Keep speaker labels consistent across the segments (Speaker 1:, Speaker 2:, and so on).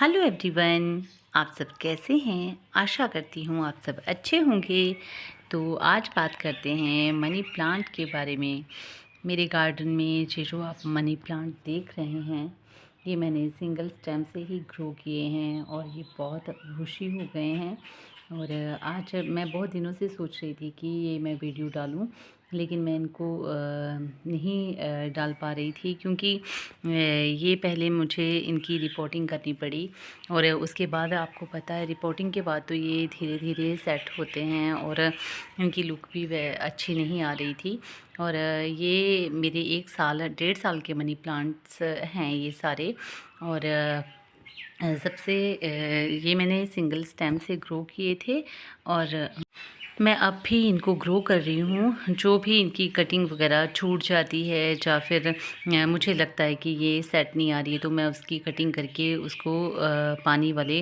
Speaker 1: Hello everyone. आप सब कैसे हैं? आशा करती हूँ आप सब अच्छे होंगे। तो आज बात करते हैं मनी प्लांट के बारे में। मेरे गार्डन में ये जो आप मनी प्लांट देख रहे हैं, ये मैंने सिंगल स्टेम से ही ग्रो किए हैं और ये बहुत बुशी हो गए हैं। और आज मैं बहुत दिनों से सोच रही थी कि ये मैं वीडियो डालूं, लेकिन मैं इनको नहीं डाल पा रही थी क्योंकि ये पहले मुझे इनकी रिपोर्टिंग करनी पड़ी। और उसके बाद आपको पता है, रिपोर्टिंग के बाद तो ये धीरे धीरे सेट होते हैं और इनकी लुक भी अच्छी नहीं आ रही थी। और ये मेरे 1 साल 1.5 साल के मनी प्लांट्स हैं ये सारे। और सबसे ये मैंने सिंगल स्टेम से ग्रो किए थे और मैं अब भी इनको ग्रो कर रही हूँ। जो भी इनकी कटिंग वगैरह छूट जाती है या फिर मुझे लगता है कि ये सेट नहीं आ रही है, तो मैं उसकी कटिंग करके उसको पानी वाले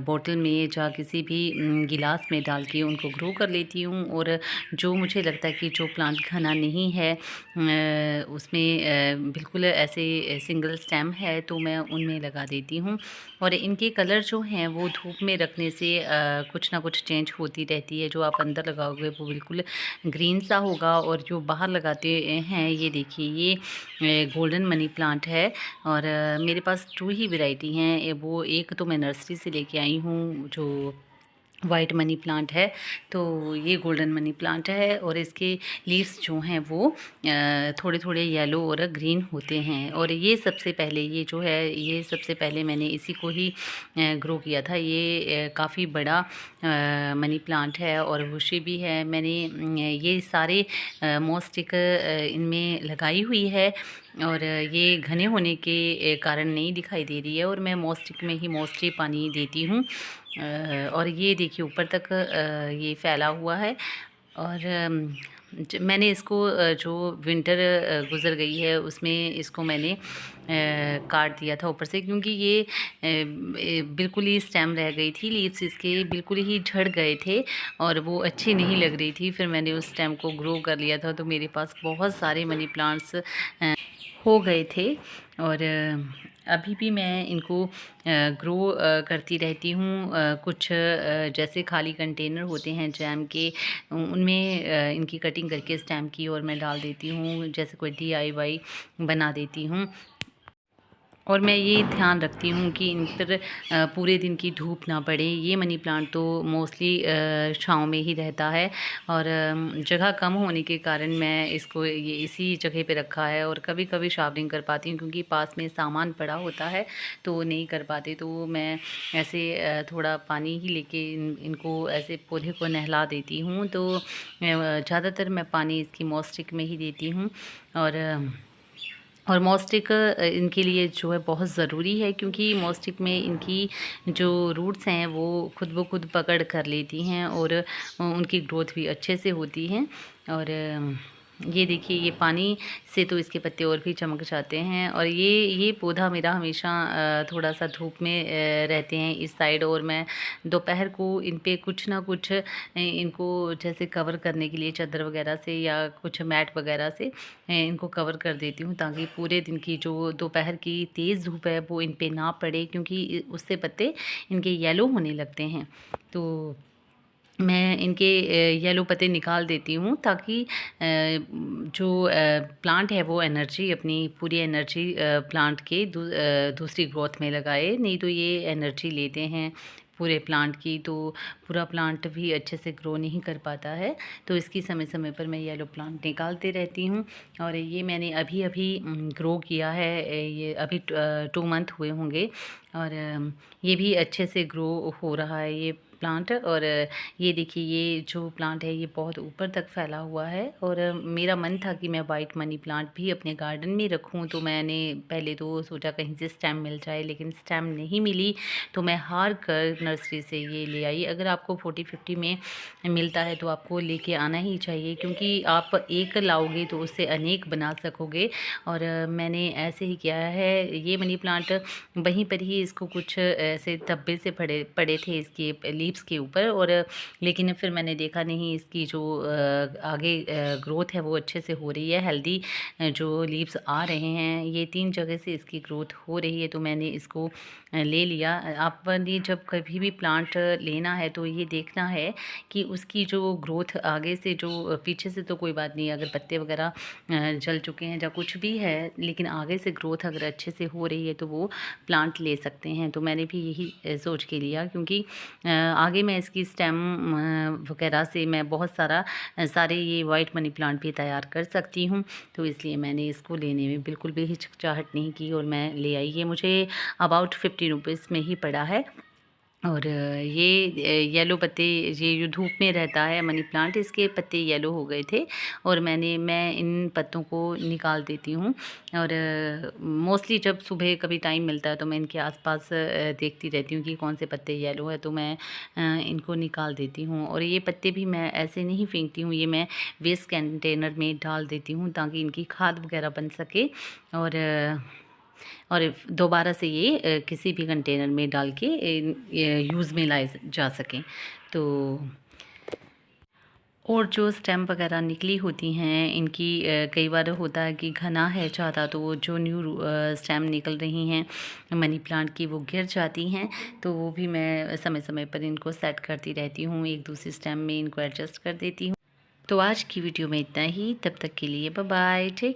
Speaker 1: बोतल में या किसी भी गिलास में डाल के उनको ग्रो कर लेती हूँ। और जो मुझे लगता है कि जो प्लांट घना नहीं है, उसमें बिल्कुल ऐसे सिंगल स्टेम है, तो मैं उनमें लगा देती हूँ। और इनके कलर जो हैं वो धूप में रखने से कुछ ना कुछ चेंज होती रहती है। जो आप अंदर लगाओगे वो बिल्कुल ग्रीन सा होगा, और जो बाहर लगाते हैं, ये देखिए ये गोल्डन मनी प्लांट है। और मेरे पास 2 ही वैरायटी हैं। वो एक तो मैं नर्सरी से लेके आई हूँ, जो वाइट मनी प्लांट है, तो ये गोल्डन मनी प्लांट है। और इसके लीव्स जो हैं वो थोड़े थोड़े येलो और ग्रीन होते हैं। और ये सबसे पहले, ये जो है, ये सबसे पहले मैंने इसी को ही ग्रो किया था। ये काफ़ी बड़ा मनी प्लांट है और बुशी भी है। मैंने ये सारे मॉस्टिक इनमें लगाई हुई है, और ये घने होने के कारण नहीं दिखाई दे रही है। और मैं मॉस्टिक में ही मोस्टली पानी देती हूँ। और ये देखिए ऊपर तक ये फैला हुआ है। और मैंने इसको जो विंटर गुज़र गई है उसमें इसको मैंने काट दिया था ऊपर से, क्योंकि ये बिल्कुल ही स्टेम रह गई थी। लीव्स इसके बिल्कुल ही झड़ गए थे और वो अच्छी नहीं लग रही थी। फिर मैंने उस स्टेम को ग्रो कर लिया था, तो मेरे पास बहुत सारे मनी प्लांट्स हो गए थे। और अभी भी मैं इनको ग्रो करती रहती हूँ। कुछ जैसे खाली कंटेनर होते हैं जैम के, उनमें इनकी कटिंग करके स्टेम की और मैं डाल देती हूँ, जैसे कोई DIY बना देती हूँ। और मैं ये ध्यान रखती हूँ कि इन पर पूरे दिन की धूप ना पड़े। ये मनी प्लांट तो मोस्टली छाँव में ही रहता है, और जगह कम होने के कारण मैं इसको ये इसी जगह पे रखा है। और कभी कभी शावरिंग कर पाती हूँ, क्योंकि पास में सामान पड़ा होता है तो नहीं कर पाते। तो मैं ऐसे थोड़ा पानी ही लेके इनको ऐसे पौधे को नहला देती हूँ। तो ज़्यादातर मैं पानी इसकी मॉस्टिक में ही देती हूँ। और मॉस्टिक इनके लिए जो है बहुत ज़रूरी है, क्योंकि मॉस्टिक में इनकी जो रूट्स हैं वो खुद ब खुद पकड़ कर लेती हैं, और उनकी ग्रोथ भी अच्छे से होती है। और ये देखिए ये पानी से तो इसके पत्ते और भी चमक जाते हैं। और ये पौधा मेरा हमेशा थोड़ा सा धूप में रहते हैं इस साइड, और मैं दोपहर को इन पे कुछ ना कुछ इनको जैसे कवर करने के लिए चादर वगैरह से या कुछ मैट वगैरह से इनको कवर कर देती हूँ, ताकि पूरे दिन की जो दोपहर की तेज़ धूप है वो इन पे ना पड़े, क्योंकि उससे पत्ते इनके येलो होने लगते हैं। तो मैं इनके येलो पत्ते निकाल देती हूँ, ताकि जो प्लांट है वो एनर्जी, अपनी पूरी एनर्जी प्लांट के दूसरी ग्रोथ में लगाए। नहीं तो ये एनर्जी लेते हैं पूरे प्लांट की, तो पूरा प्लांट भी अच्छे से ग्रो नहीं कर पाता है। तो इसकी समय समय पर मैं येलो प्लांट निकालते रहती हूँ। और ये मैंने अभी अभी ग्रो किया है, ये अभी 2 मंथ हुए होंगे। और ये भी अच्छे से ग्रो हो रहा है ये प्लांट। और ये देखिए ये जो प्लांट है ये बहुत ऊपर तक फैला हुआ है। और मेरा मन था कि मैं वाइट मनी प्लांट भी अपने गार्डन में रखूं, तो मैंने पहले तो सोचा कहीं से स्टेम मिल जाए, लेकिन स्टेम नहीं मिली, तो मैं हार कर नर्सरी से ये ले आई। अगर आपको 40-50 में मिलता है तो आपको लेके आना ही चाहिए, क्योंकि आप एक लाओगे तो उससे अनेक बना सकोगे। और मैंने ऐसे ही किया है। ये मनी प्लांट वहीं पर ही, इसको कुछ ऐसे धब्बे से पड़े पड़े थे इसके लीव्स लीव्स के ऊपर। और लेकिन फिर मैंने देखा नहीं, इसकी जो आगे ग्रोथ है वो अच्छे से हो रही है, हेल्दी जो लीव्स आ रहे हैं, ये 3 जगह से इसकी ग्रोथ हो रही है, तो मैंने इसको ले लिया। आपने जब कभी भी प्लांट लेना है तो ये देखना है कि उसकी जो ग्रोथ आगे से, जो पीछे से तो कोई बात नहीं, अगर पत्ते वगैरह जल चुके हैं या कुछ भी है, लेकिन आगे से ग्रोथ अगर अच्छे से हो रही है तो वो प्लांट ले सकते हैं। तो मैंने भी यही सोच के लिया, क्योंकि आगे मैं इसकी स्टेम वगैरह से मैं बहुत सारे ये वाइट मनी प्लांट भी तैयार कर सकती हूँ। तो इसलिए मैंने इसको लेने में बिल्कुल भी हिचकिचाहट नहीं की और मैं ले आई। ये मुझे अबाउट 50 रुपीज़ में ही पड़ा है। और ये येलो पत्ते, ये जो धूप में रहता है मनी प्लांट, इसके पत्ते येलो हो गए थे और मैं इन पत्तों को निकाल देती हूँ। और मोस्टली जब सुबह कभी टाइम मिलता है तो मैं इनके आसपास देखती रहती हूँ कि कौन से पत्ते येलो है, तो मैं इनको निकाल देती हूँ। और ये पत्ते भी मैं ऐसे नहीं फेंकती हूँ, ये मैं वेस्ट कंटेनर में डाल देती हूँ ताकि इनकी खाद वगैरह बन सके। और दोबारा से ये किसी भी कंटेनर में डाल के यूज़ में लाए जा सकें। तो और जो स्टेम वगैरह निकली होती हैं इनकी, कई बार होता है कि घना है ज़्यादा, तो वो जो न्यू स्टेम निकल रही हैं मनी प्लांट की वो गिर जाती हैं। तो वो भी मैं समय समय पर इनको सेट करती रहती हूँ, एक दूसरी स्टेम में इनको एडजस्ट कर देती हूँ। तो आज की वीडियो में इतना ही, तब तक के लिए बाय बाय, टेक